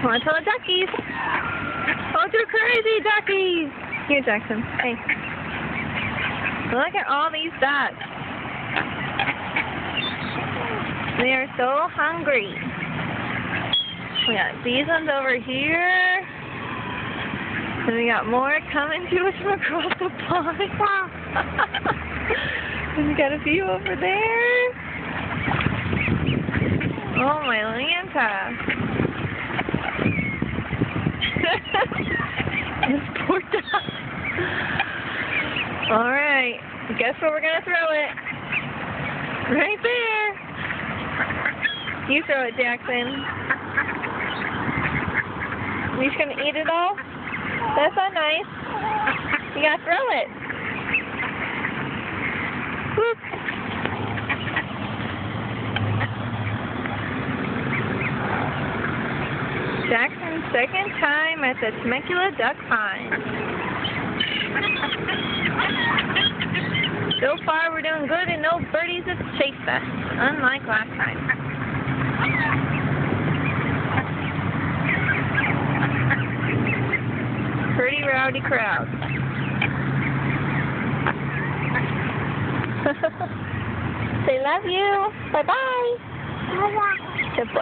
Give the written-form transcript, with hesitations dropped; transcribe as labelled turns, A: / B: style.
A: Want to tell the duckies? Oh, they're crazy duckies! Here, Jackson. Hey. Look at all these ducks. They are so hungry. We got these ones over here. And we got more coming to us from across the pond. And we got a few over there. Oh, my Lanta. This poor duck. Alright, guess where we're going to throw it? Right there. You throw it, Jackson. You just going to eat it all? That's not nice. You got to throw it. Whoop. Jackson's second time at the Temecula Duck Pond. So far, we're doing good and no birdies have chased us, unlike last time. Pretty rowdy crowd. Say love you. Bye-bye.
B: Bye-bye.
A: Good boy.